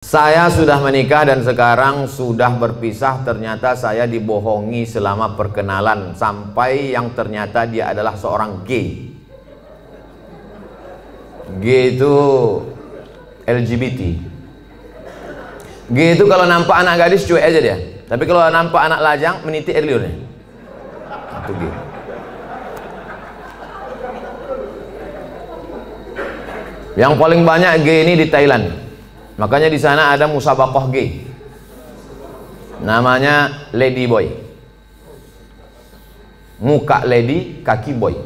Saya sudah menikah dan sekarang sudah berpisah. Ternyata saya dibohongi selama perkenalan sampai yang ternyata dia adalah seorang gay. Gay itu LGBT. Gay itu kalau nampak anak gadis cuek aja dia. Tapi kalau nampak anak lajang meniti air liurnya. Itu gay. Yang paling banyak gay ini di Thailand. Makanya di sana ada musabaqah gay. Namanya Lady Boy. Muka lady, kaki boy.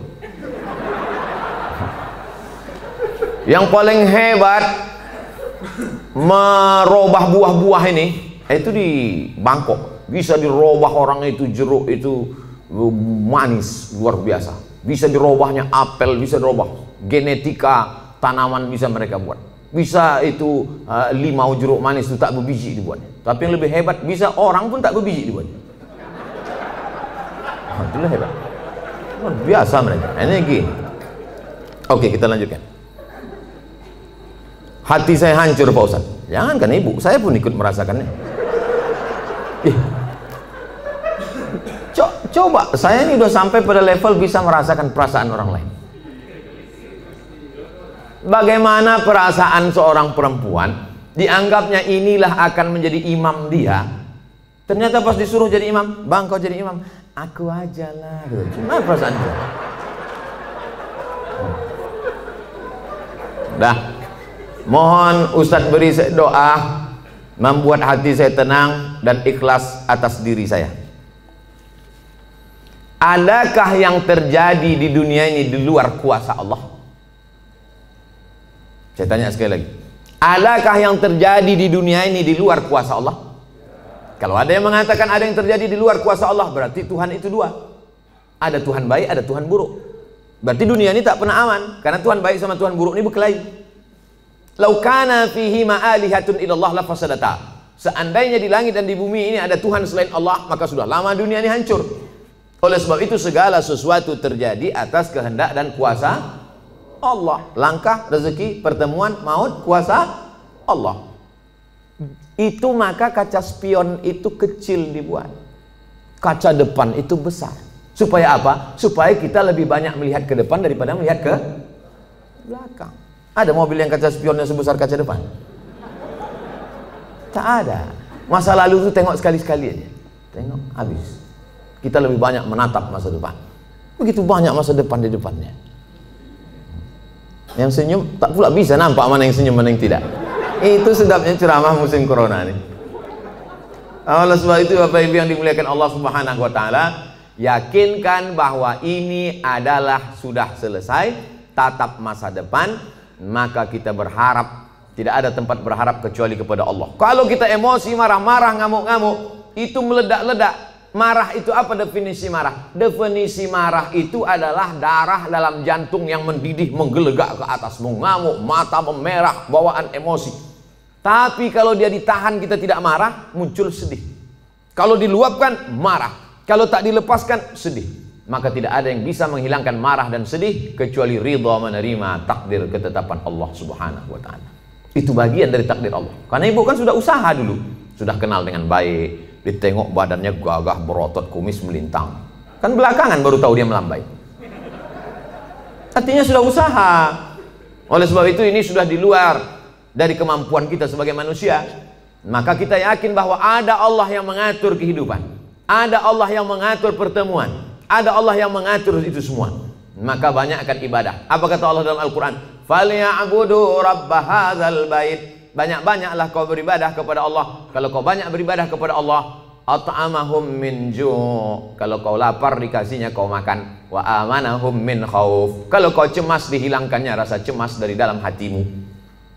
Yang paling hebat merubah buah-buah ini itu di Bangkok. Bisa dirubah orang itu, jeruk itu manis luar biasa. Bisa dirubahnya apel, bisa dirubah genetika tanaman bisa mereka buat. Bisa itu limau jeruk manis itu tak berbiji dibuatnya. Tapi yang lebih hebat bisa orang pun tak berbiji dibuatnya. Itulah hebat. Luar biasa mereka. Ini gini. Oke, kita lanjutkan. Hati saya hancur Pak Ustaz. Jangankan ibu, saya pun ikut merasakannya. Coba, saya ini udah sampai pada level bisa merasakan perasaan orang lain. Bagaimana perasaan seorang perempuan dianggapnya inilah akan menjadi imam dia, ternyata pas disuruh jadi imam, bang kau jadi imam, aku aja lah. Gimana perasaan dia? Dah, mohon Ustadz beri doa membuat hati saya tenang dan ikhlas atas diri saya. Adakah yang terjadi di dunia ini di luar kuasa Allah? Saya tanya sekali lagi, adakah yang terjadi di dunia ini di luar kuasa Allah? Kalau ada yang mengatakan ada yang terjadi di luar kuasa Allah, berarti Tuhan itu dua. Ada Tuhan baik, ada Tuhan buruk. Berarti dunia ini tak pernah aman, karena Tuhan baik sama Tuhan buruk ini berkelahi. Lau kana fihi ma'alihatun illallah la fasadata. Seandainya di langit dan di bumi ini ada Tuhan selain Allah, maka sudah lama dunia ini hancur. Oleh sebab itu segala sesuatu terjadi atas kehendak dan kuasa Allah. Langkah, rezeki, pertemuan, maut, kuasa Allah. Itu maka kaca spion itu kecil dibuat, kaca depan itu besar. Supaya apa? Supaya kita lebih banyak melihat ke depan daripada melihat ke belakang. Ada mobil yang kaca spionnya sebesar kaca depan? Tak ada. Masa lalu itu tengok sekali-sekali aja. Tengok, habis. Kita lebih banyak menatap masa depan. Begitu banyak masa depan di depannya. Yang senyum tak pula bisa nampak mana yang senyum mana yang tidak. Itu sedapnya ceramah musim corona ini. Oleh sebab itu Bapak Ibu yang dimuliakan Allah Subhanahu wa taala, yakinkan bahwa ini adalah sudah selesai, tatap masa depan, maka kita berharap, tidak ada tempat berharap kecuali kepada Allah. Kalau kita emosi, marah-marah, ngamuk-ngamuk, itu meledak-ledak. Marah itu apa definisi marah? Definisi marah itu adalah darah dalam jantung yang mendidih, menggelegak ke atas, mengamuk, mata memerah, bawaan emosi. Tapi kalau dia ditahan, kita tidak marah, muncul sedih. Kalau diluapkan, marah. Kalau tak dilepaskan, sedih. Maka tidak ada yang bisa menghilangkan marah dan sedih kecuali ridha menerima takdir ketetapan Allah Subhanahu wa taala. Itu bagian dari takdir Allah. Karena ibu kan sudah usaha dulu, sudah kenal dengan baik. Ditengok badannya gagah, berotot, kumis melintang. Kan belakangan baru tahu dia melambai. Artinya sudah usaha. Oleh sebab itu ini sudah di luar dari kemampuan kita sebagai manusia. Maka kita yakin bahwa ada Allah yang mengatur kehidupan. Ada Allah yang mengatur pertemuan. Ada Allah yang mengatur itu semua. Maka banyakkan ibadah. Apa kata Allah dalam Al-Quran? Falya'budu rabb hadzal bait. Banyak-banyaklah kau beribadah kepada Allah. Kalau kau banyak beribadah kepada Allah, at'amahum min ju'. Kalau kau lapar dikasihnya kau makan. Wa amanahum min khauf. Kalau kau cemas dihilangkannya rasa cemas dari dalam hatimu.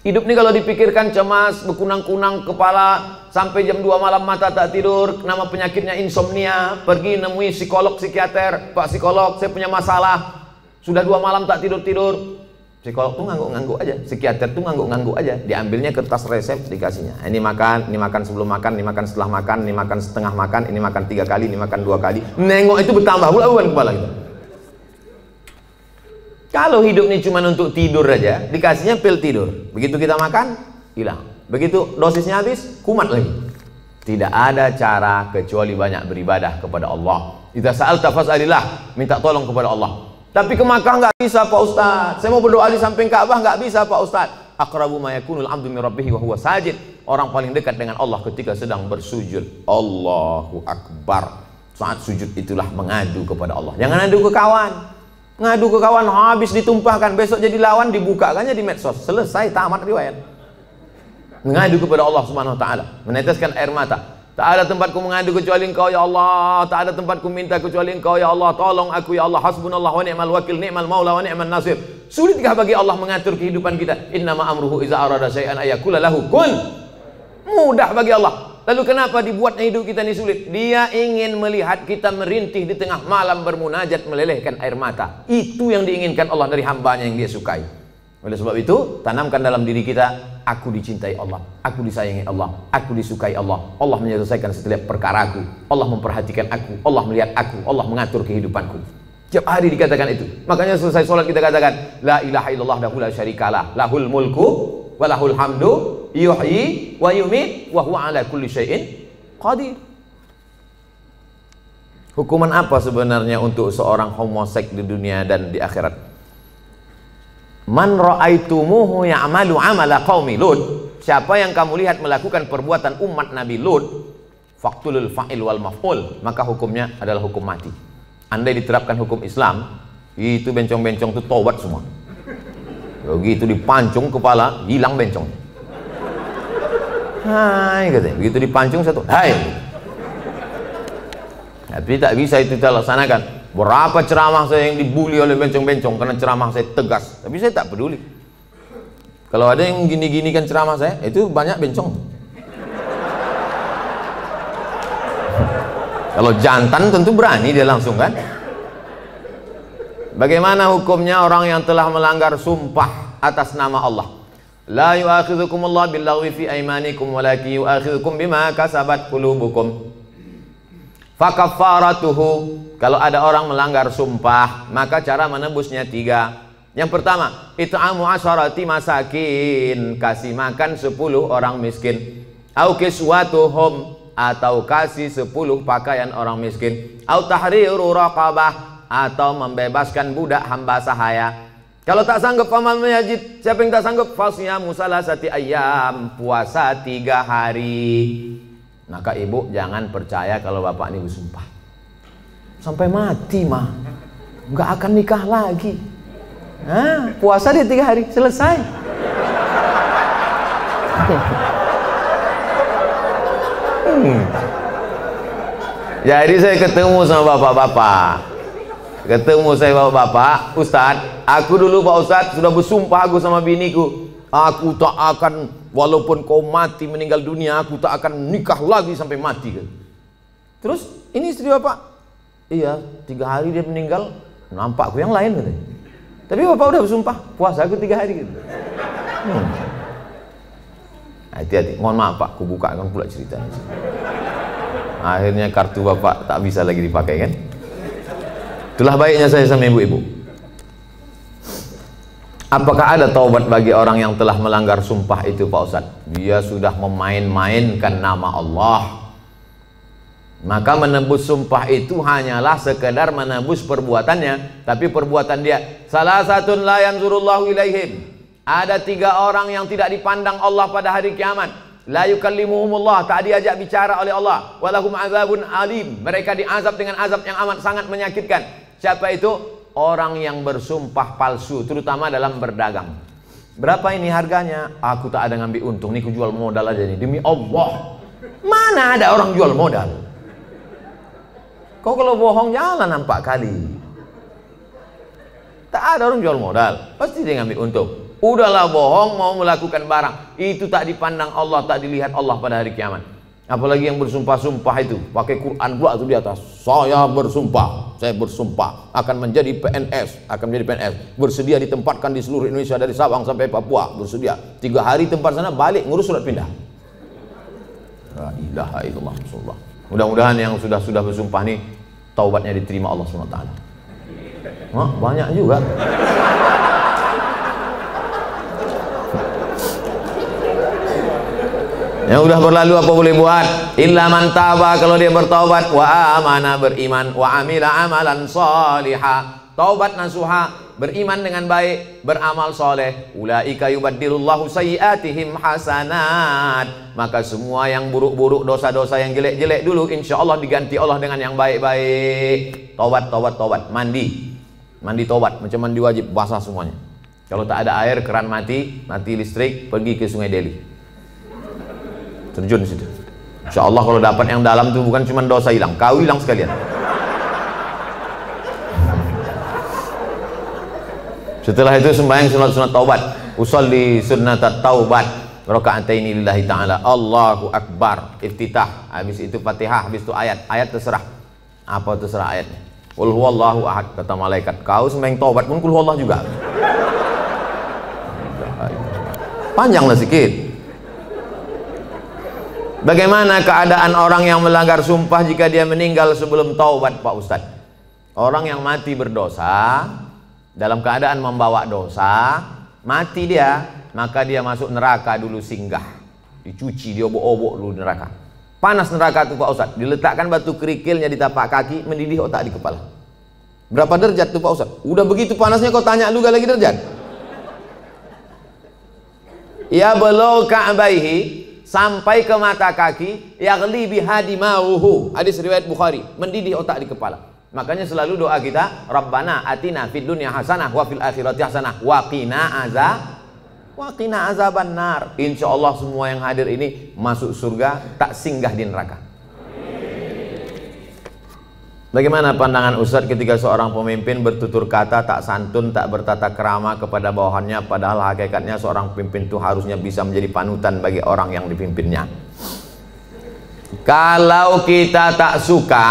Hidup ini kalau dipikirkan cemas, berkunang-kunang kepala, sampai jam 2 malam mata tak tidur, nama penyakitnya insomnia, pergi nemui psikolog, psikiater, Pak psikolog saya punya masalah, sudah 2 malam tak tidur-tidur. Psikolog tuh ngangguk-ngangguk aja, psikiater tuh ngangguk-ngangguk aja, diambilnya kertas resep dikasihnya. Ini makan sebelum makan, ini makan setelah makan, ini makan setengah makan, ini makan 3 kali, ini makan 2 kali. Nengok itu bertambah pula beban kepala kita. Kalau hidup ini cuma untuk tidur aja, dikasihnya pil tidur. Begitu kita makan, hilang. Begitu dosisnya habis, kumat lagi. Tidak ada cara kecuali banyak beribadah kepada Allah. Idza sa'alta fas'alillah, minta tolong kepada Allah. Tapi ke Makkah nggak bisa Pak Ustaz. Saya mau berdoa di samping Ka'bah nggak bisa Pak Ustaz. Aqrabu ma yakunul 'abdu min rabbih wa huwa sajid. Orang paling dekat dengan Allah ketika sedang bersujud. Allahu Akbar. Saat sujud itulah mengadu kepada Allah. Jangan adu ke kawan. Ngadu ke kawan habis ditumpahkan, besok jadi lawan dibukakannya di medsos. Selesai, tamat riwayat. Mengadu kepada Allah Subhanahu wa taala, meneteskan air mata. Tak ada tempatku mengadu kecuali Engkau ya Allah, tak ada tempatku minta kecuali Engkau ya Allah. Tolong aku ya Allah, hasbunallah wa ni'mal wakil, ni'mal maula wa ni'man nasir. Sulitkah bagi Allah mengatur kehidupan kita? Innama amruhu iza arada syai'an ayakula lahu kun. Mudah bagi Allah. Lalu kenapa dibuatnya hidup kita ini sulit? Dia ingin melihat kita merintih di tengah malam bermunajat melelehkan air mata. Itu yang diinginkan Allah dari hambanya yang dia sukai. Oleh sebab itu, tanamkan dalam diri kita, aku dicintai Allah, aku disayangi Allah, aku disukai Allah. Allah menyelesaikan setiap perkaraku, Allah memperhatikan aku, Allah melihat aku, Allah mengatur kehidupanku. Tiap hari dikatakan itu. Makanya selesai sholat kita katakan, la ilaha illallah wahdahu la syarikalah, lahul mulku wa lahul hamdu, yuhyi wa yumit wa huwa ala kulli syai'in qadir. Hukuman apa sebenarnya untuk seorang homoseks di dunia dan di akhirat? Man ra'aitumuhu ya'malu 'amala qaumi Lut. Siapa yang kamu lihat melakukan perbuatan umat Nabi Lut, faqtulul fa'il wal maf'ul, maka hukumnya adalah hukum mati. Andai diterapkan hukum Islam, itu bencong-bencong itu tobat semua. Begitu dipancung kepala, hilang bencong. Hai katanya, begitu dipancung satu, hai. Tapi tak bisa itu kita laksanakan. Berapa ceramah saya yang dibully oleh bencong-bencong karena ceramah saya tegas, tapi saya tak peduli. Kalau ada yang gini-gini kan ceramah saya, itu banyak bencong. Kalau jantan tentu berani dia langsung kan. Bagaimana hukumnya orang yang telah melanggar sumpah atas nama Allah? La yu'akhidhukumullahu billaghwi fi aymanikum walakin yu'akhidhukum bima kasabat qulubukum. Fakaffaratuhu, kalau ada orang melanggar sumpah, maka cara menebusnya 3. Yang pertama, it'amu asyarati masakin, kasih makan 10 orang miskin. Au kiswatuhum, atau kasih 10 pakaian orang miskin. Au tahriru raqabah, atau membebaskan budak hamba sahaya. Kalau tak sanggup faman yajid, siapa yang tak sanggup, fasyamu salasati ayyam, puasa 3 hari. Maka ibu jangan percaya kalau bapak ini bersumpah. Sampai mati mah nggak akan nikah lagi. Nah, puasa dia 3 hari selesai. Jadi saya ketemu sama bapak-bapak. Ketemu saya bapak-bapak, Ustadz, aku dulu Pak Ustadz sudah bersumpah aku sama biniku. Aku tak akan, walaupun kau mati meninggal dunia, aku tak akan nikah lagi sampai mati. Terus ini istri bapak, iya 3 hari dia meninggal, nampakku yang lain katanya. Tapi bapak udah bersumpah, puasa aku 3 hari gitu. Hati-hati, mohon maaf Pak, aku bukakan pula ceritanya. Akhirnya kartu bapak tak bisa lagi dipakai kan. Itulah baiknya saya sama ibu-ibu. Apakah ada taubat bagi orang yang telah melanggar sumpah itu Pak Ustadz? Dia sudah memain-mainkan nama Allah. Maka menebus sumpah itu hanyalah sekedar menebus perbuatannya. Tapi perbuatan dia, salah satun la yanzurullahu ilaihim. Ada 3 orang yang tidak dipandang Allah pada hari kiamat. La yukallimuhumullah, tak diajak bicara oleh Allah. Walahum azabun alim, mereka diazab dengan azab yang amat sangat menyakitkan. Siapa itu? Orang yang bersumpah palsu, terutama dalam berdagang. Berapa ini harganya? Aku tak ada ngambil untung, nih aku jual modal aja nih, demi Allah. Mana ada orang jual modal? Kau kalau bohong jalan nampak kali. Tak ada orang jual modal, pasti dia ngambil untung. Udahlah bohong, mau melakukan barang, itu tak dipandang Allah, tak dilihat Allah pada hari kiamat. Apalagi yang bersumpah-sumpah itu pakai Quran pula tuh di atas. Saya bersumpah akan menjadi PNS, bersedia ditempatkan di seluruh Indonesia dari Sabang sampai Papua, bersedia 3 hari tempat sana, balik ngurus surat pindah. La ilaha illallah. Mudah-mudahan yang sudah bersumpah nih taubatnya diterima Allah SWT. Banyak juga. Yang udah berlalu apa boleh buat? Illa man taba, kalau dia bertaubat, wa amana, beriman, wa amila amalan salihah, taubat nasuha, beriman dengan baik, beramal soleh. Ulaika yubaddilullahu sayyiatihim hasanat. Maka semua yang buruk-buruk, dosa-dosa yang jelek-jelek dulu, insya Allah diganti Allah dengan yang baik-baik. Taubat, taubat, taubat. Mandi, mandi taubat, macam mandi wajib, basah semuanya. Kalau tak ada air, keran mati, mati listrik, pergi ke Sungai Deli, terjun situ. Insya Allah kalau dapat yang dalam itu bukan cuma dosa hilang, kau hilang sekalian. Setelah itu sembahyang sunat-sunat taubat, usolli sunnatat taubat, raka'ataini lillahi ta'ala, Allahu Akbar, iftitah, habis itu Fatihah, habis itu ayat terserah. Apa terserah ayatnya? Qul huwallahu ahad, kata malaikat. Kau sembahyang taubat pun qul huwallah juga. Panjanglah sedikit. Bagaimana keadaan orang yang melanggar sumpah jika dia meninggal sebelum taubat, Pak Ustadz? Orang yang mati berdosa, dalam keadaan membawa dosa, mati dia, maka dia masuk neraka dulu singgah, dicuci, diobok-obok dulu neraka. Panas neraka itu Pak Ustadz, diletakkan batu kerikilnya di tapak kaki, mendidih otak di kepala. Berapa derajat tuh Pak Ustadz? Udah begitu panasnya kau tanya juga lagi derajat? Ya belau ka'baihi, sampai ke mata kaki, yaghli biha dimauhu, hadis riwayat Bukhari, mendidih otak di kepala. Makanya selalu doa kita, Rabbana atina fid dunya hasanah wa fil akhirati hasanah wa qina azaban nar. Insya Allah semua yang hadir ini masuk surga, tak singgah di neraka. Bagaimana pandangan Ustadz ketika seorang pemimpin bertutur kata tak santun, tak bertata krama kepada bawahannya, padahal hakikatnya seorang pemimpin itu harusnya bisa menjadi panutan bagi orang yang dipimpinnya. Kalau kita tak suka,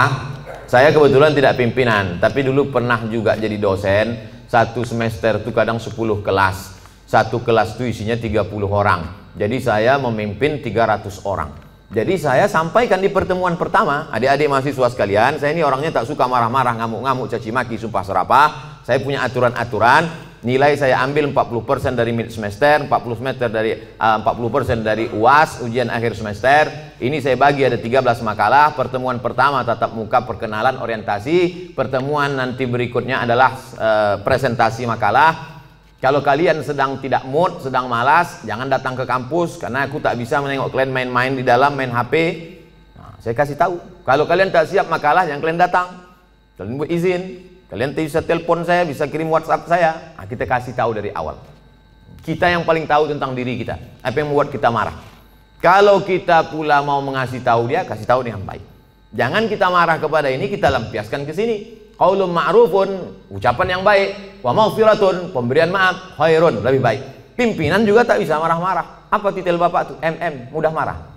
saya kebetulan tidak pimpinan, tapi dulu pernah juga jadi dosen. Satu semester itu kadang 10 kelas. Satu kelas itu isinya 30 orang. Jadi saya memimpin 300 orang. Jadi saya sampaikan di pertemuan pertama, adik-adik mahasiswa sekalian, saya ini orangnya tak suka marah-marah, ngamuk-ngamuk, caci maki, sumpah serapah. Saya punya aturan-aturan, nilai saya ambil 40% dari mid semester, 40% dari UAS, ujian akhir semester. Ini saya bagi ada 13 makalah. Pertemuan pertama tatap muka, perkenalan, orientasi. Pertemuan nanti berikutnya adalah presentasi makalah. Kalau kalian sedang tidak mood, sedang malas, jangan datang ke kampus, karena aku tak bisa menengok kalian main-main di dalam, main HP. Nah, saya kasih tahu, kalau kalian tak siap makalah, jangan kalian datang. Kalian buat izin, kalian bisa telepon saya, bisa kirim WhatsApp saya. Nah, kita kasih tahu dari awal. Kita yang paling tahu tentang diri kita, apa yang membuat kita marah. Kalau kita pula mau mengasih tahu dia, kasih tahu dengan baik. Jangan kita marah kepada ini, kita lampiaskan ke sini. Qaulun ma'rufun, ucapan yang baik, wa maghfiratun, pemberian maaf, khairun, lebih baik. Pimpinan juga tak bisa marah-marah. Apa titel Bapak tuh? Mudah marah.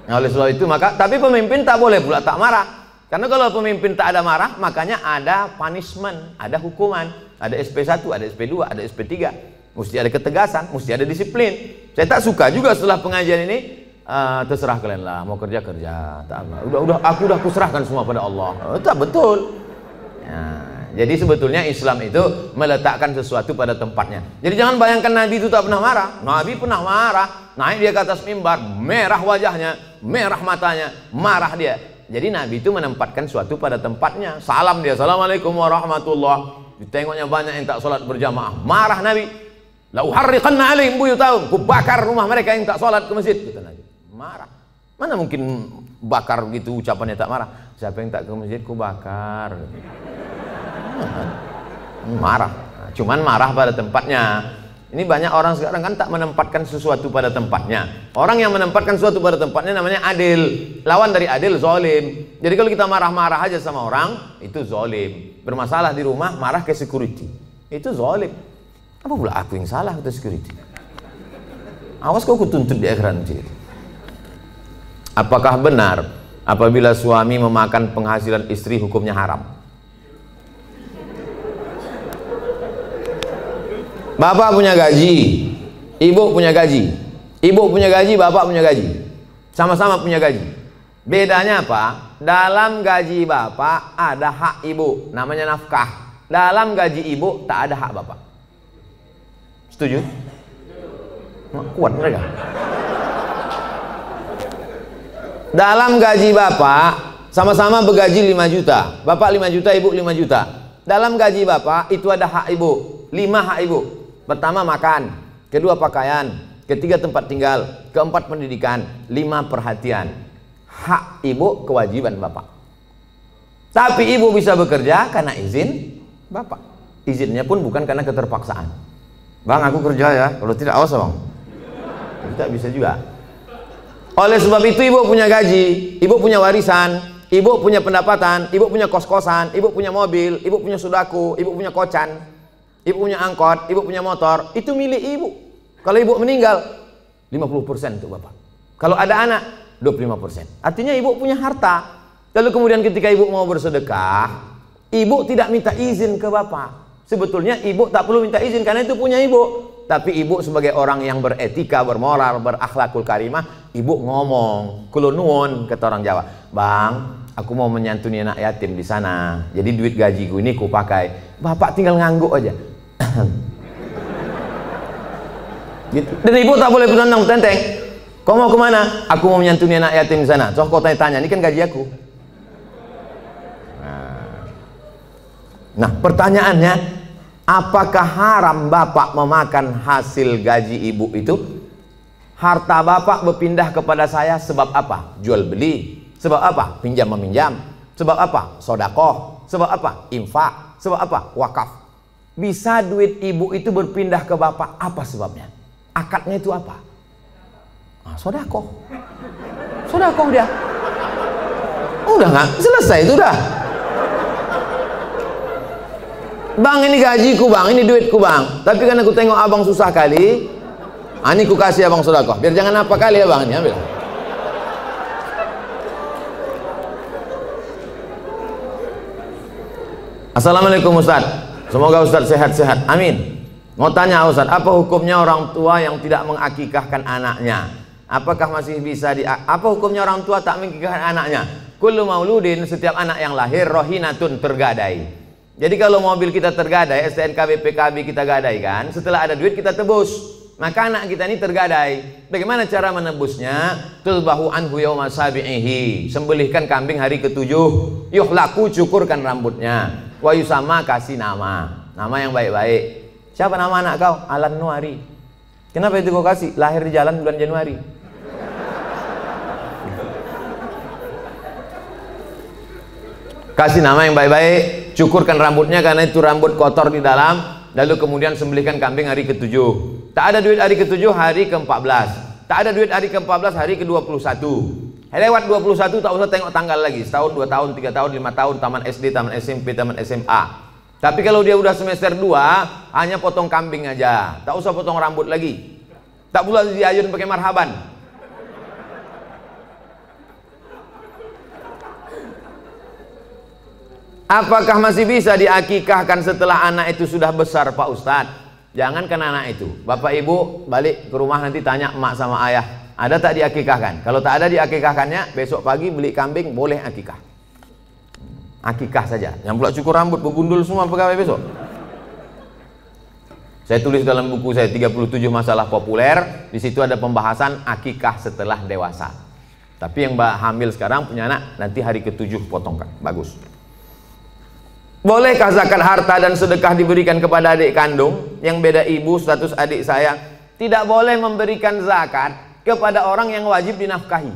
Nah, oleh sebab itu maka, tapi pemimpin tak boleh pula tak marah. Karena kalau pemimpin tak ada marah, makanya ada punishment, ada hukuman, ada SP1, ada SP2, ada SP3. Mesti ada ketegasan, mesti ada disiplin. Saya tak suka juga setelah pengajian ini, terserah kalian lah, mau kerja kerja, tak apa. Aku udah kuserahkan semua pada Allah. Tak betul. Nah, jadi sebetulnya Islam itu meletakkan sesuatu pada tempatnya. Jadi jangan bayangkan Nabi itu tak pernah marah. Nabi pernah marah. Naik dia ke atas mimbar, merah wajahnya, merah matanya, marah dia. Jadi Nabi itu menempatkan sesuatu pada tempatnya. Salam dia, assalamualaikum warahmatullah. Ditengoknya banyak yang tak sholat berjamaah, marah Nabi. La uharriqanna alaihim buyutahum, ku bakar rumah mereka yang tak sholat ke masjid, kata Nabi. Marah. Mana mungkin bakar gitu ucapannya tak marah. Siapa yang tak ke masjid ku bakar. Marah. Nah, cuman marah pada tempatnya. Ini banyak orang sekarang kan tak menempatkan sesuatu pada tempatnya. Orang yang menempatkan sesuatu pada tempatnya namanya adil. Lawan dari adil zalim. Jadi kalau kita marah-marah aja sama orang, itu zalim. Bermasalah di rumah, marah ke security, itu zalim. Apa pula aku yang salah kata security? Awas kau kutuntut di akhirat nanti. Apakah benar apabila suami memakan penghasilan istri hukumnya haram? Bapak punya gaji, ibu punya gaji. Ibu punya gaji, bapak punya gaji. Sama-sama punya gaji. Bedanya apa? Dalam gaji bapak ada hak ibu, namanya nafkah. Dalam gaji ibu tak ada hak bapak. Setuju? Kuat mereka. Dalam gaji bapak, sama-sama bergaji 5 juta. Bapak 5 juta, ibu 5 juta. Dalam gaji bapak itu ada hak ibu, 5 hak ibu. Pertama makan, kedua pakaian, ketiga tempat tinggal, keempat pendidikan, 5 perhatian. Hak ibu, kewajiban bapak. Tapi ibu bisa bekerja karena izin bapak. Izinnya pun bukan karena keterpaksaan. Bang, aku kerja ya, kalau tidak awas bang. Tidak bisa juga. Oleh sebab itu ibu punya gaji, ibu punya warisan, ibu punya pendapatan, ibu punya kos-kosan, ibu punya mobil, ibu punya sudaku, ibu punya kocan, ibu punya angkot, ibu punya motor, itu milik ibu. Kalau ibu meninggal, 50% untuk bapak. Kalau ada anak, 25%. Artinya ibu punya harta. Lalu kemudian ketika ibu mau bersedekah, ibu tidak minta izin ke bapak. Sebetulnya ibu tak perlu minta izin karena itu punya ibu. Tapi ibu sebagai orang yang beretika, bermoral, berakhlakul karimah, ibu ngomong, kulo nuwun, kata orang Jawa, bang, aku mau menyantuni anak yatim di sana. Jadi duit gajiku ini ku pakai. Bapak tinggal ngangguk aja. Gitu. Dan ibu tak boleh bertentang tenteng. Kau mau kemana? Aku mau menyantuni anak yatim di sana. Soal kau tanya-tanya, ini kan gaji aku. Nah, pertanyaannya, apakah haram bapak memakan hasil gaji ibu itu? Harta bapak berpindah kepada saya sebab apa? Jual beli. Sebab apa? Pinjam meminjam. Sebab apa? Sodakoh. Sebab apa? Infak. Sebab apa? Wakaf. Bisa duit ibu itu berpindah ke bapak, apa sebabnya? Akadnya itu apa? Nah, sodakoh. Sodakoh dia. Udah nggak? Selesai itu udah. Bang, ini gajiku bang, ini duitku bang. Tapi karena aku tengok abang susah kali, ini ku kasih abang sedekah. Biar jangan apa kali ya bang, ini ambil. Assalamualaikum Ustaz. Semoga Ustaz sehat-sehat. Amin. Mau tanya Ustaz, apa hukumnya orang tua yang tidak mengakikahkan anaknya? Apakah masih bisa apa hukumnya orang tua tak mengakikahkan anaknya? Kullu mauludin, setiap anak yang lahir rohinatun, tergadai. Jadi kalau mobil kita tergadai, STNK BPKB kita gadaikan, setelah ada duit kita tebus. Maka anak kita ini tergadai. Bagaimana cara menebusnya? Tulbahu anhu yawma sabi'ihi. Sembelihkan kambing hari ke-7. Yuhlaku, cukurkan rambutnya. Wa yusama, kasih nama. Nama yang baik-baik. Siapa nama anak kau? Alan Nuari. Kenapa itu kau kasih? Lahir di jalan bulan Januari. Kasih nama yang baik-baik, cukurkan rambutnya karena itu rambut kotor di dalam, lalu kemudian sembelihkan kambing hari ke-7. Tak ada duit hari ke-7, hari ke-14. Tak ada duit hari ke-14, hari ke-21. Lewat 21 tak usah tengok tanggal lagi. Setahun, 2 tahun, 3 tahun, 5 tahun, taman SD, taman SMP, taman SMA. Tapi kalau dia udah semester 2, hanya potong kambing aja. Tak usah potong rambut lagi. Tak pula diayun pakai marhaban. Apakah masih bisa diakikahkan setelah anak itu sudah besar Pak Ustadz? Jangankan anak itu, bapak ibu balik ke rumah nanti tanya emak sama ayah, ada tak diakikahkan? Kalau tak ada diakikahkannya, besok pagi beli kambing, boleh akikah. Akikah saja, yang pula cukur rambut, begundul semua pegawai besok. Saya tulis dalam buku saya 37 masalah populer, di situ ada pembahasan akikah setelah dewasa. Tapi yang hamil sekarang punya anak, nanti hari ke-7 potongkan, bagus. Bolehkah zakat harta dan sedekah diberikan kepada adik kandung yang beda ibu, status adik saya? Tidak boleh memberikan zakat kepada orang yang wajib dinafkahi.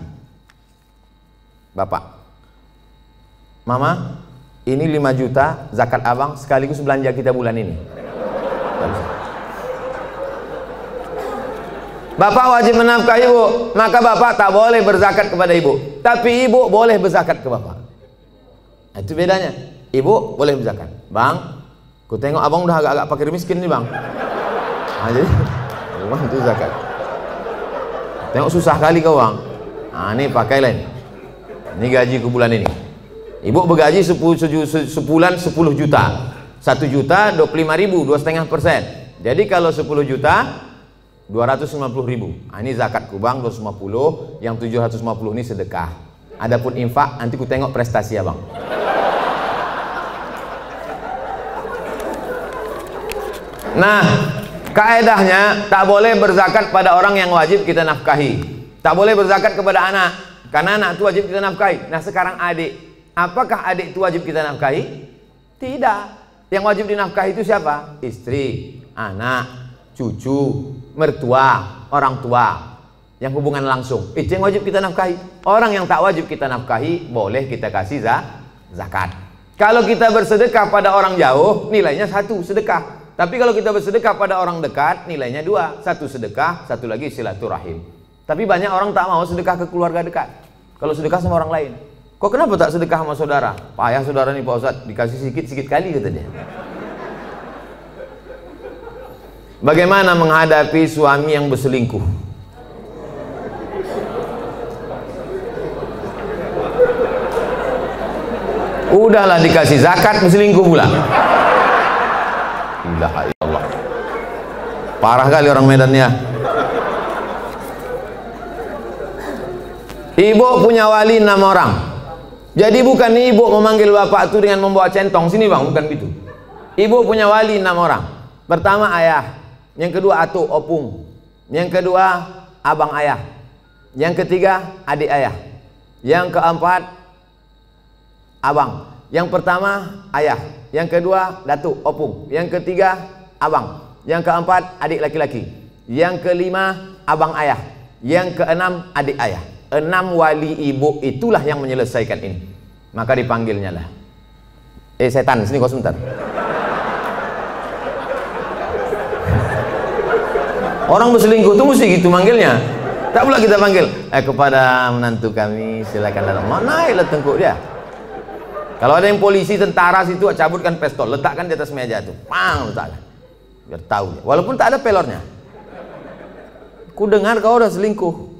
Bapak, Mama, ini 5 juta zakat abang sekaligus belanja kita bulan ini. Bapak wajib menafkahi ibu, maka bapak tak boleh berzakat kepada ibu. Tapi ibu boleh berzakat ke bapak. Nah, itu bedanya. Ibu boleh berzakat. Bang, ku tengok abang udah agak-agak fakir miskin nih bang. Nah, jadi bang itu zakat. Tengok susah kali kau bang. Nah, ini pakailah ini. Ini gaji ku bulan ini. Ibu bergaji sebulan 10 juta. 1 juta 25.000, 2,5%. Jadi kalau 10 juta 250.000. Nah, ini zakat ku bang 250, yang 750 ini sedekah. Adapun infak nanti ku tengok prestasi abang. Nah, kaedahnya tak boleh berzakat pada orang yang wajib kita nafkahi. Tak boleh berzakat kepada anak. Karena anak itu wajib kita nafkahi. Nah sekarang adik, apakah adik itu wajib kita nafkahi? Tidak. Yang wajib dinafkahi itu siapa? Istri, anak, cucu, mertua, orang tua, yang hubungan langsung. Itu yang wajib kita nafkahi. Orang yang tak wajib kita nafkahi boleh kita kasih zakat. Kalau kita bersedekah pada orang jauh, nilainya 1 sedekah. Tapi kalau kita bersedekah pada orang dekat, nilainya 2. 1 sedekah, 1 lagi silaturahim. Tapi banyak orang tak mau sedekah ke keluarga dekat. Kalau sedekah sama orang lain, kok kenapa tak sedekah sama saudara? Payah saudara nih Pak Ustadz, dikasih sikit-sikit kali katanya. Bagaimana menghadapi suami yang berselingkuh? Udahlah dikasih zakat, berselingkuh pula. Ilaha illallah. Parah kali orang Medannya. Ibu punya wali 6 orang. Jadi bukan ibu memanggil bapak itu dengan membawa centong, sini bang, bukan gitu. Ibu punya wali 6 orang. Pertama ayah, yang kedua atu opung, yang kedua abang ayah, yang ketiga adik ayah, yang keempat abang. Yang pertama ayah, yang kedua datuk opung, yang ketiga abang, yang keempat adik laki-laki, yang kelima abang ayah, yang keenam adik ayah. 6 wali ibu itulah yang menyelesaikan ini. Maka dipanggilnya lah, setan, sini kau sebentar. Orang berselingkuh itu mesti gitu manggilnya. Tak pula kita panggil, kepada menantu kami silakan datang. Mana lah tengkuk dia. Kalau ada yang polisi, tentara situ, cabutkan pistol, letakkan di atas meja tuh, pang, letakkan, biar tahu dia. Walaupun tak ada pelornya. Ku dengar kau udah selingkuh.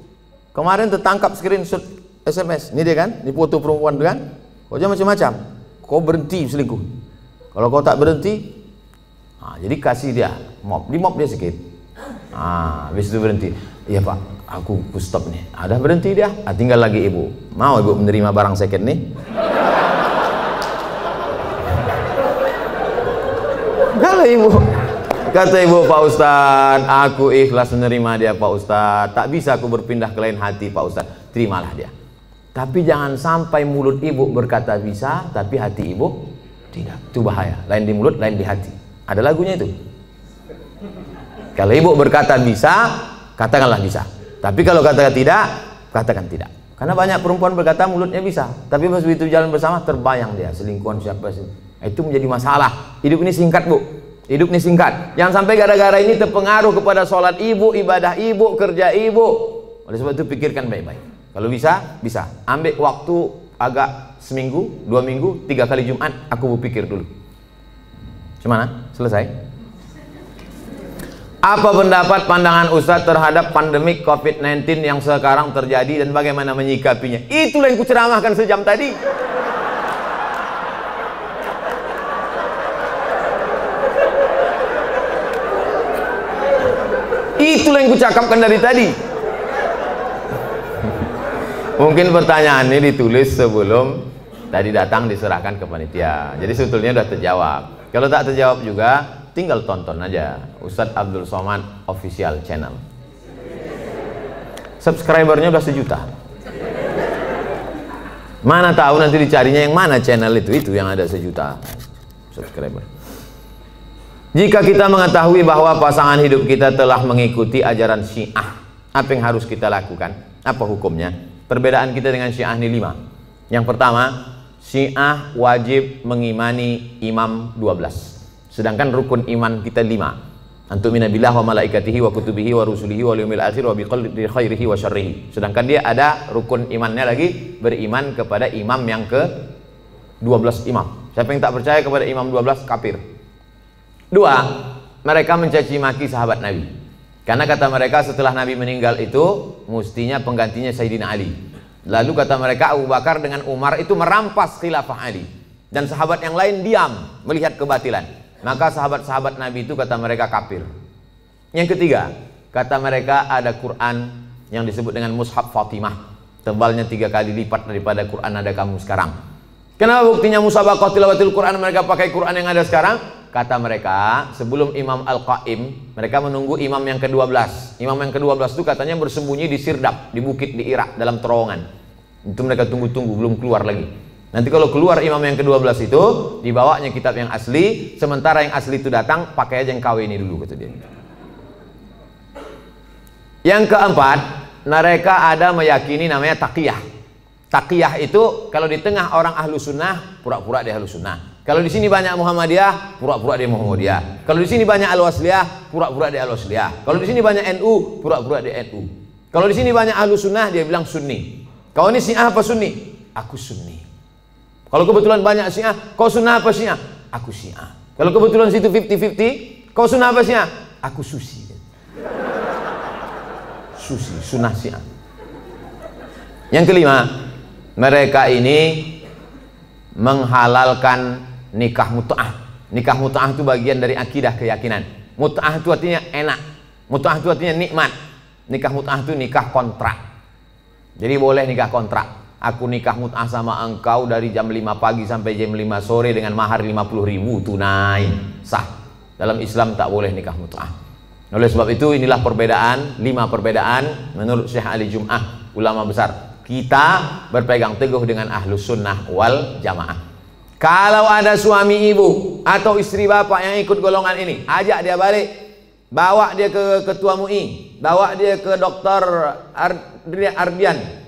Kemarin tertangkap screenshot SMS. Ini dia kan, ini foto perempuan kan. Kau jangan macam-macam. Kau berhenti selingkuh. Kalau kau tak berhenti, jadi kasih dia mop, di mop dia sikit. Habis itu berhenti. Iya pak, aku stop nih. Ada berhenti dia. Tinggal lagi ibu. Mau ibu menerima barang second nih? Kalau ibu, kata ibu, Pak Ustadz, aku ikhlas menerima dia Pak Ustadz. Tak bisa aku berpindah ke lain hati Pak Ustadz. Terimalah dia. Tapi jangan sampai mulut ibu berkata bisa, tapi hati ibu tidak. Itu bahaya. Lain di mulut, lain di hati. Ada lagunya itu. Kalau ibu berkata bisa, katakanlah bisa. Tapi kalau katakan tidak, katakan tidak. Karena banyak perempuan berkata mulutnya bisa, tapi pas begitu jalan bersama terbayang dia selingkuhan siapa sih. Itu menjadi masalah. Hidup ini singkat bu. Hidup ini singkat. Jangan sampai gara-gara ini terpengaruh kepada sholat ibu, ibadah ibu, kerja ibu. Oleh sebab itu pikirkan baik-baik. Kalau bisa, bisa. Ambil waktu agak seminggu, 2 minggu, 3 kali Jumat. Aku berpikir dulu. Gimana? Selesai? Apa pendapat pandangan Ustadz terhadap pandemik COVID-19 yang sekarang terjadi dan bagaimana menyikapinya? Itulah yang kuceramahkan sejam tadi. Itulah yang kucakapkan dari tadi. Mungkin pertanyaan ini ditulis sebelum tadi datang diserahkan ke panitia. Jadi sebetulnya sudah terjawab. Kalau tak terjawab juga, tinggal tonton aja Ustadz Abdul Somad Official Channel. Subscribernya udah 1 juta. Mana tahu nanti dicarinya yang mana channel itu yang ada 1 juta subscriber. Jika kita mengetahui bahwa pasangan hidup kita telah mengikuti ajaran Syiah, apa yang harus kita lakukan? Apa hukumnya? Perbedaan kita dengan Syiah ini 5. Yang pertama, Syiah wajib mengimani imam 12. Sedangkan rukun iman kita 5. Antumina billah wa malaikatihi wa kutubihi wa rusulihi wal yaumil akhir wa biqadri khairihi wa syarrihi. Sedangkan dia ada rukun imannya lagi, beriman kepada imam yang ke 12 imam. Siapa yang tak percaya kepada imam 12 kafir. 2, mereka mencaci maki sahabat Nabi. Karena kata mereka setelah Nabi meninggal itu mestinya penggantinya Sayyidina Ali. Lalu kata mereka Abu Bakar dengan Umar itu merampas khilafah Ali. Dan sahabat yang lain diam melihat kebatilan. Maka sahabat-sahabat Nabi itu kata mereka kafir. Yang ketiga, kata mereka ada Quran yang disebut dengan Mushaf Fatimah. Tebalnya 3 kali lipat daripada Quran ada kamu sekarang. Kenapa buktinya musabaqah tilawatil Quran mereka pakai Quran yang ada sekarang? Kata mereka, sebelum Imam Al-Qaim, mereka menunggu imam yang ke-12. Imam yang ke-12 itu katanya bersembunyi di Sirdab, di bukit di Irak, dalam terowongan. Itu mereka tunggu-tunggu, belum keluar lagi. Nanti kalau keluar imam yang ke-12 itu, dibawanya kitab yang asli, sementara yang asli itu datang, pakai aja yang KW ini dulu, kata dia. Yang keempat, mereka ada meyakini namanya taqiyah. Taqiyah itu kalau di tengah orang ahlu sunnah, pura-pura dia ahlu sunnah. Kalau di sini banyak Muhammadiyah, pura-pura dia Muhammadiyah. Kalau di sini banyak Al-Wasliyah, pura-pura dia Al-Wasliyah. Kalau di sini banyak NU, pura-pura dia NU. Kalau di sini banyak ahlu sunnah, dia bilang Sunni. Kau ini Syiah apa Sunni? Aku Sunni. Kalau kebetulan banyak Syiah, kau sunnah apa Syiah? Aku Syiah. Kalau kebetulan situ 50-50, kau sunnah apa Syiah? Aku Susi. Susi, sunnah Syiah. Yang kelima, mereka ini menghalalkan nikah mut'ah. Nikah mut'ah itu bagian dari akidah keyakinan. Mut'ah itu artinya enak. Mut'ah itu artinya nikmat. Nikah mut'ah itu nikah kontrak. Jadi boleh nikah kontrak. Aku nikah mut'ah sama engkau dari jam 5 pagi sampai jam 5 sore dengan mahar 50.000 tunai. Sah. Dalam Islam tak boleh nikah mut'ah. Oleh sebab itu inilah perbedaan, 5 perbedaan menurut Syekh Ali Jum'ah, ulama besar. Kita berpegang teguh dengan ahlus sunnah wal jamaah. Kalau ada suami ibu atau istri bapak yang ikut golongan ini, ajak dia balik, bawa dia ke ketua MUI, bawa dia ke dokter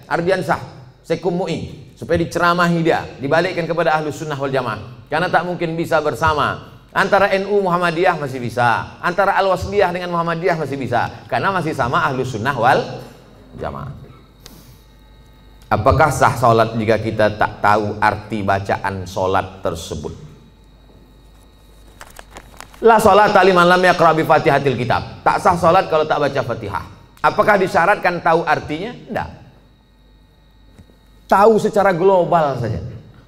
Ardiansah Sekum MUI, supaya diceramahi dia, dibalikkan kepada ahlus sunnah wal jamaah. Karena tak mungkin bisa bersama. Antara NU Muhammadiyah masih bisa, antara Al-Wasliyah dengan Muhammadiyah masih bisa, karena masih sama ahlus sunnah wal jamaah. Apakah sah sholat jika kita tak tahu arti bacaan sholat tersebut? La sholat liman lam yaqra bi fatihatil kitab. Tak sah sholat kalau tak baca Fatihah. Apakah disyaratkan tahu artinya? Tidak. Tahu secara global saja.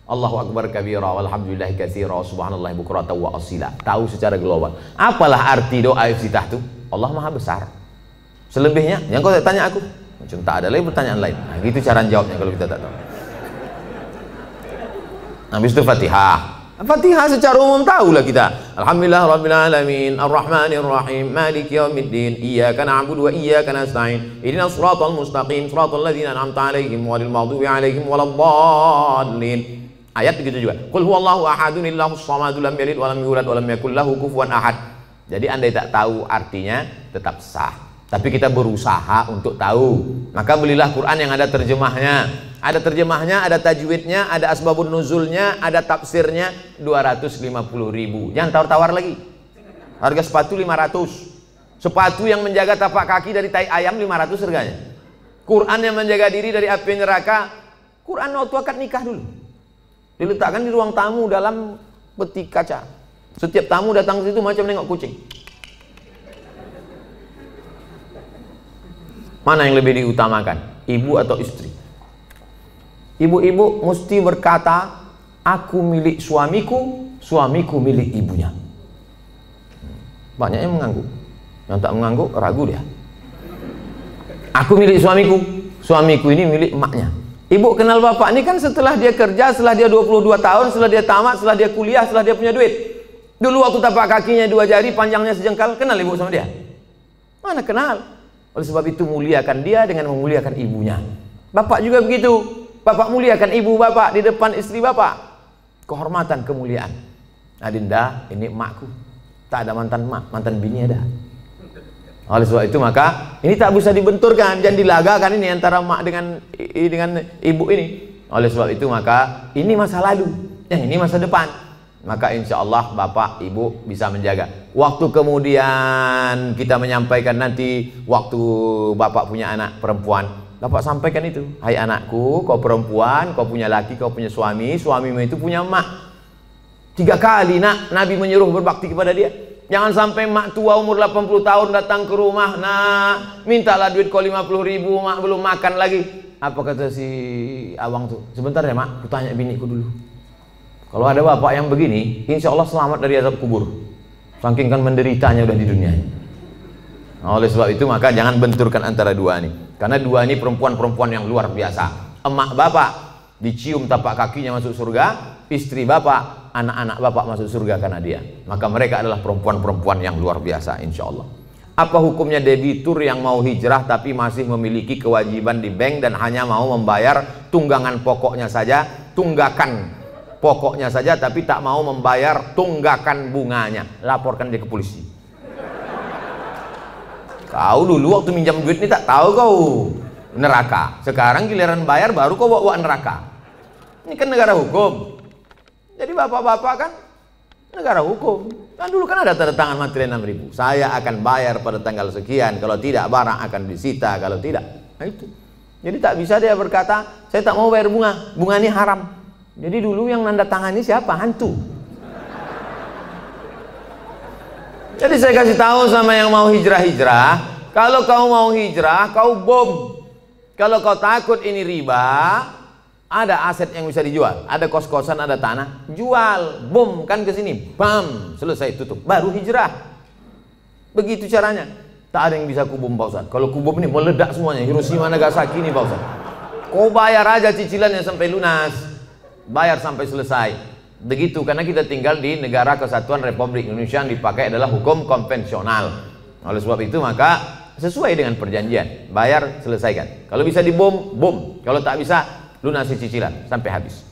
Allahu akbar kabira walhamdulillahi katsira wa subhanallahi bukratan wa asila. Tahu secara global. Apalah arti doa iftitah itu? Allah Maha besar. Selebihnya yang kau tanya aku, macam tak ada lagi pertanyaan lain. Nah, gitu cara jawabnya kalau kita tak tahu. Habis itu Fatihah. Fatihah secara umum tahulah kita. Alhamdulillah rabbil alamin, arrahmanir rahim, maliki yaumiddin, iyyaka na'budu wa iyyaka nasta'in, ihdinas siratal mustaqim, siratal ladzina an'amta 'alaihim ghairil maghdubi 'alaihim waladdallin. Ayat begitu juga. Qul huwallahu ahadun illahus shamadun lam yalid wa lam yulad wa lam yakul lahu kufuwan ahad. Jadi andai tak tahu artinya tetap sah. Tapi kita berusaha untuk tahu. Maka belilah Quran yang ada terjemahnya. Ada terjemahnya, ada tajwidnya, ada asbabun nuzulnya, ada tafsirnya. 250.000. Jangan tawar-tawar lagi. Harga sepatu 500. Sepatu yang menjaga tapak kaki dari tai ayam 500 harganya. Quran yang menjaga diri dari api neraka. Quran waktu akad nikah dulu. Diletakkan di ruang tamu dalam peti kaca. Setiap tamu datang ke situ macam nengok kucing. Mana yang lebih diutamakan? Ibu atau istri? Ibu-ibu mesti berkata, aku milik suamiku, suamiku milik ibunya. Banyak yang mengangguk. Yang tak mengangguk, ragu dia. Aku milik suamiku, suamiku ini milik emaknya. Ibu kenal bapak ini kan setelah dia kerja, setelah dia 22 tahun, setelah dia tamat, setelah dia kuliah, setelah dia punya duit. Dulu waktu tapak kakinya 2 jari, panjangnya sejengkal, kenal ibu sama dia? Mana kenal? Oleh sebab itu muliakan dia dengan memuliakan ibunya. Bapak juga begitu. Bapak muliakan ibu bapak di depan istri bapak. Kehormatan, kemuliaan. Adinda, ini emakku. Tak ada mantan emak, mantan bini ada. Oleh sebab itu maka ini tak bisa dibenturkan, jangan dilagakan ini antara emak dengan ibu ini. Oleh sebab itu maka ini masa lalu, yang ini masa depan. Maka insya Allah bapak ibu bisa menjaga. Waktu kemudian kita menyampaikan nanti waktu bapak punya anak perempuan, bapak sampaikan itu, hai anakku, kau perempuan, kau punya laki, kau punya suami, suamimu itu punya emak. 3 kali nak Nabi menyuruh berbakti kepada dia. Jangan sampai mak tua umur 80 tahun datang ke rumah, nak mintalah duit kau 50.000, mak belum makan lagi. Apa kata si abang tuh? Sebentar ya mak, aku tanya biniku dulu. Kalau ada bapak yang begini, insya Allah selamat dari azab kubur. Saking kan menderitanya udah di dunia. Nah, oleh sebab itu maka jangan benturkan antara dua ini. Karena dua ini perempuan-perempuan yang luar biasa. Emak bapak dicium tapak kakinya masuk surga, istri bapak, anak-anak bapak masuk surga karena dia. Maka mereka adalah perempuan-perempuan yang luar biasa insya Allah. Apa hukumnya debitur yang mau hijrah tapi masih memiliki kewajiban di bank dan hanya mau membayar tunggakan pokoknya saja, tapi tak mau membayar tunggakan bunganya? Laporkan dia ke polisi. Kau dulu waktu minjam duit ini tak tahu kau neraka. Sekarang giliran bayar baru kau bawa neraka. Ini kan negara hukum. Jadi bapak-bapak kan negara hukum. Kan dulu kan ada tanda tangan materi 6.000. Saya akan bayar pada tanggal sekian. Kalau tidak barang akan disita. Kalau tidak, nah itu. Jadi tak bisa dia berkata saya tak mau bayar bunga. Bunga ini haram. Jadi dulu yang nanda tangani siapa? Hantu. Jadi saya kasih tahu sama yang mau hijrah-hijrah, kalau kau mau hijrah, kau bom. Kalau kau takut ini riba, ada aset yang bisa dijual, ada kos-kosan, ada tanah, jual, bom kan ke sini, bam, selesai tutup, baru hijrah. Begitu caranya. Tak ada yang bisa kubom Pak Ustaz. Kalau kubom ini meledak semuanya, Hiroshima Nagasaki ini Pak Ustaz. Kau bayar aja cicilannya sampai lunas, bayar sampai selesai. Begitu, karena kita tinggal di negara kesatuan Republik Indonesia yang dipakai adalah hukum konvensional. Oleh sebab itu maka sesuai dengan perjanjian, bayar selesaikan. Kalau bisa dibom, bom. Kalau tak bisa, lunasi cicilan sampai habis.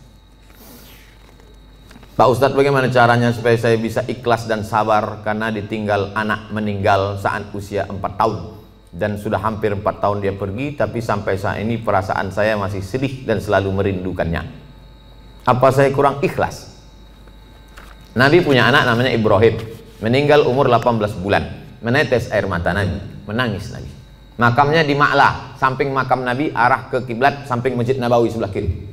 Pak Ustadz, bagaimana caranya supaya saya bisa ikhlas dan sabar karena ditinggal anak meninggal saat usia 4 tahun dan sudah hampir 4 tahun dia pergi, tapi sampai saat ini perasaan saya masih sedih dan selalu merindukannya. Apa saya kurang ikhlas? Nabi punya anak namanya Ibrahim, meninggal umur 18 bulan, menetes air mata Nabi, menangis Nabi. Makamnya di Ma'la, samping makam Nabi, arah ke kiblat, samping Masjid Nabawi sebelah kiri.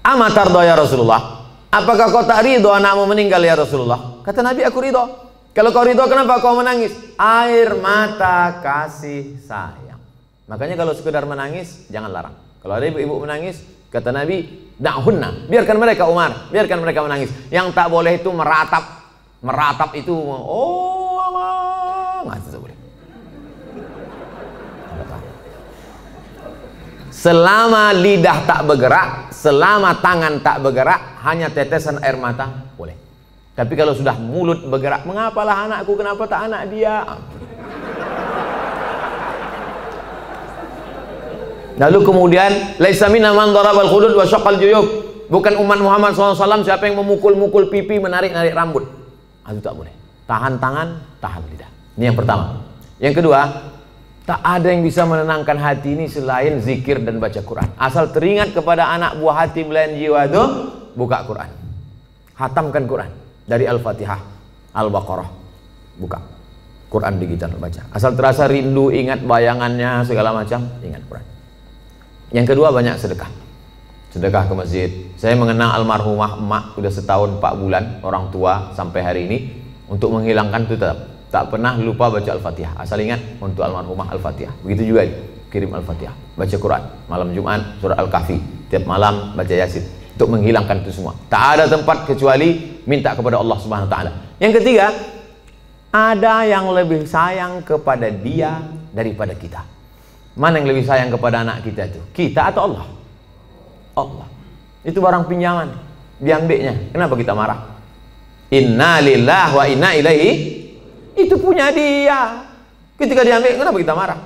Amatardo ya Rasulullah, apakah kau tak ridho anakmu meninggal ya Rasulullah? Kata Nabi, aku ridho. Kalau kau ridho, kenapa kau menangis? Air mata kasih sayang. Makanya kalau sekedar menangis, jangan larang. Kalau ada ibu-ibu menangis, kata Nabi, da'hunna, biarkan mereka Umar, biarkan mereka menangis. Yang tak boleh itu meratap. Meratap itu, oh Allah, nggak boleh. Selama lidah tak bergerak, selama tangan tak bergerak, hanya tetesan air mata boleh. Tapi kalau sudah mulut bergerak, mengapalah anakku, kenapa tak anak dia? Lalu kemudian, laisa minna man darabal khudud wa syaqqal juyub. Bukan umat Muhammad SAW siapa yang memukul-mukul pipi, menarik-narik rambut. Itu tak boleh. Tahan tangan, tahan lidah. Ini yang pertama. Yang kedua, tak ada yang bisa menenangkan hati ini selain zikir dan baca Quran. Asal teringat kepada anak buah hati belayan jiwa itu, buka Quran. Hatamkan Quran dari Al-Fatihah, Al-Baqarah. Buka Quran digital, baca. Asal terasa rindu, ingat bayangannya segala macam, ingat Quran. Yang kedua, banyak sedekah. Sedekah ke masjid. Saya mengenal almarhumah emak sudah setahun 4 bulan, orang tua sampai hari ini. Untuk menghilangkan itu tetap tak pernah lupa baca Al-Fatihah. Asal ingat untuk almarhumah Al-Fatihah. Begitu juga kirim Al-Fatihah, baca Quran. Malam Jumat surah Al-Kahfi, tiap malam baca Yasin. Untuk menghilangkan itu semua. Tak ada tempat kecuali minta kepada Allah Subhanahu wa taala. Yang ketiga, ada yang lebih sayang kepada dia daripada kita. Mana yang lebih sayang kepada anak kita itu? Kita atau Allah? Allah. Itu barang pinjaman, diambilnya. Kenapa kita marah? Inna lillahi wa inna ilaihi. Itu punya dia. Ketika diambil, kenapa kita marah?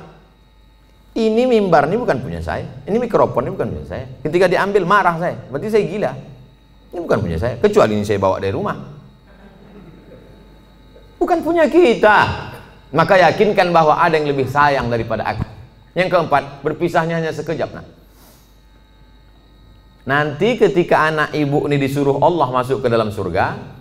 Ini mimbar ini bukan punya saya. Ini mikrofon ini bukan punya saya. Ketika diambil marah saya. Berarti saya gila. Ini bukan punya saya. Kecuali ini saya bawa dari rumah. Bukan punya kita. Maka yakinkan bahwa ada yang lebih sayang daripada aku. Yang keempat, berpisahnya hanya sekejap. Nanti ketika anak ibu ini disuruh Allah masuk ke dalam surga,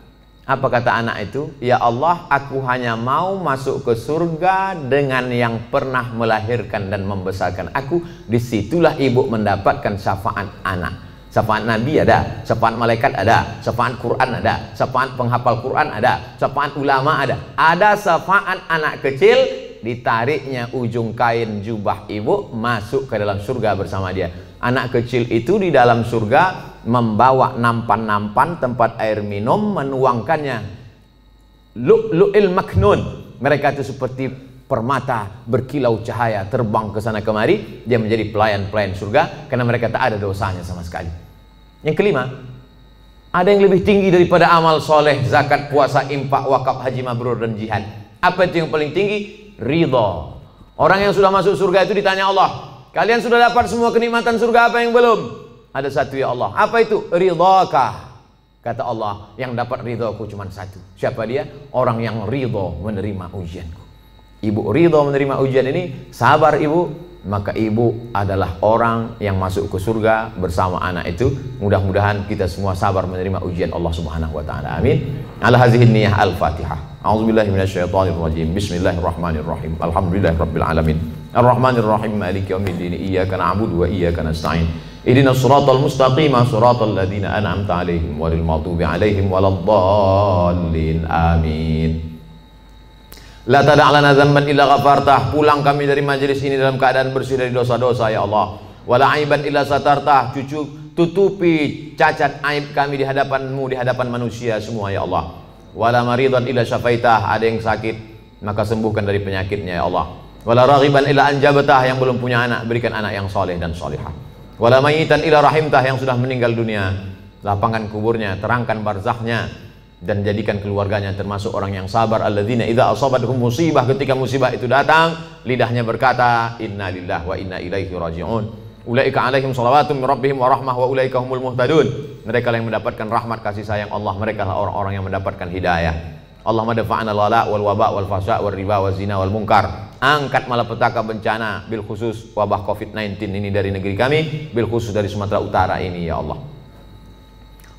apa kata anak itu? Ya Allah, aku hanya mau masuk ke surga dengan yang pernah melahirkan dan membesarkan aku. Disitulah ibu mendapatkan syafaat anak. Syafaat Nabi ada, syafaat malaikat ada, syafaat Quran ada, syafaat penghafal Quran ada, syafaat ulama ada. Ada syafaat anak kecil, ditariknya ujung kain jubah ibu masuk ke dalam surga bersama dia. Anak kecil itu di dalam surga membawa nampan-nampan tempat air minum, menuangkannya lu'lu'il maknun. Mereka itu seperti permata berkilau cahaya terbang ke sana kemari. Dia menjadi pelayan-pelayan surga karena mereka tak ada dosanya sama sekali. Yang kelima, ada yang lebih tinggi daripada amal soleh, zakat, puasa, infak, wakaf, haji mabrur dan jihad. Apa itu yang paling tinggi? Ridha. Orang yang sudah masuk surga itu ditanya Allah, kalian sudah dapat semua kenikmatan surga, apa yang belum? Ada satu ya Allah. Apa itu? Ridhaka. Kata Allah, yang dapat ridhaku cuma satu. Siapa dia? Orang yang ridha menerima ujianku. Ibu ridha menerima ujian ini, sabar ibu, maka ibu adalah orang yang masuk ke surga bersama anak itu. Mudah-mudahan kita semua sabar menerima ujian Allah Subhanahu wa taala. Amin. Ala hadhihi niyyah al-Fatihah. A'udzubillahi minasyaitonirrajim. Bismillahirrahmanirrahim. Alhamdulillahirabbil alamin. Arrahmanirrahim. Maliki yaumiddin. Iyyaka na'budu wa iyyaka nasta'in. Ihdinas siratal mustaqim, siratal ladzina an'amta 'alaihim ghairil maghdubi 'alaihim waladdallin. Amin. La tada'lana dzamban illa ghafartah. Pulang kami dari majelis ini dalam keadaan bersih dari dosa-dosa ya Allah. Wala aiban illa satartah. Tutupi cacat aib kami di hadapan-Mu, di hadapan manusia semua ya Allah. Wala maridan illa syafaitah. Ada yang sakit, maka sembuhkan dari penyakitnya ya Allah. Wala raghiban illa anjabatah. Yang belum punya anak, berikan anak yang soleh dan solihah. Wala mayitan illa rahimtah. Yang sudah meninggal dunia, lapangkan kuburnya, terangkan barzahnya, dan jadikan keluarganya termasuk orang yang sabar. Alladzina idza asabatuhum musibah. Ketika musibah itu datang, lidahnya berkata inna lillahi wa inna ilaihi raji'un. Ulaika alaihim shalawatum min rabbihim wa rahmah wa ulaika humul muhtadun. Mereka yang mendapatkan rahmat kasih sayang Allah, mereka lah orang-orang yang mendapatkan hidayah. Allahumma dafa'na al-wala wal waba wal fasya wal riba wal zina wal munkar. Angkat malapetaka bencana, bil khusus wabah Covid-19 ini dari negeri kami, bil khusus dari Sumatera Utara ini ya Allah.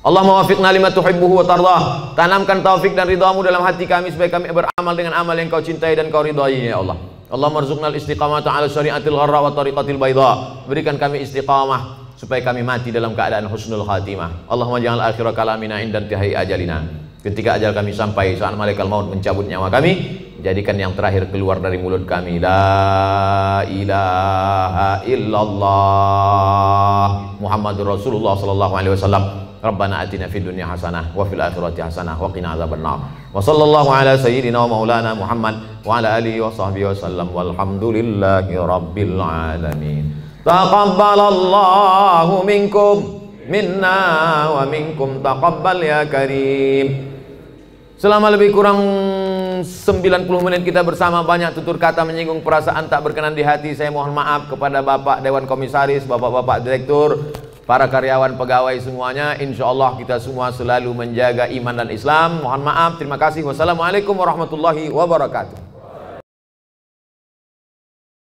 Allahumma wafiqna lima tuhibbuhu wa tardah. Tanamkan taufik dan ridhamu dalam hati kami supaya kami beramal dengan amal yang Kau cintai dan Kau ridhai ya Allah. Allahumma rzuqnal istiqamata ala syariatil gharra wa tariqatil bayda. Berikan kami istiqamah supaya kami mati dalam keadaan husnul khatimah. Allahumma ja'al akhira kalamina inda intihai ajalina. Ketika ajal kami sampai, saat malaikat maut mencabut nyawa kami, jadikan yang terakhir keluar dari mulut kami la ilaha illallah Muhammadur Rasulullah sallallahu alaihi wasallam. Rabbana atina fid dunya hasanah wa fil akhirati hasanah wa qina adzabannar. Wa sallallahu ala sayyidina wa maulana Muhammad wa ala alihi wa sahbihi wasallam walhamdulillahi rabbil alamin. Taqabbalallahu minkum minna wa minkum taqabbal ya karim. Selama lebih kurang 90 menit kita bersama, banyak tutur kata menyinggung perasaan tak berkenan di hati. Saya mohon maaf kepada Bapak Dewan Komisaris, Bapak-bapak Direktur, para karyawan, pegawai semuanya. Insya Allah kita semua selalu menjaga iman dan Islam. Mohon maaf, terima kasih. Wassalamualaikum warahmatullahi wabarakatuh.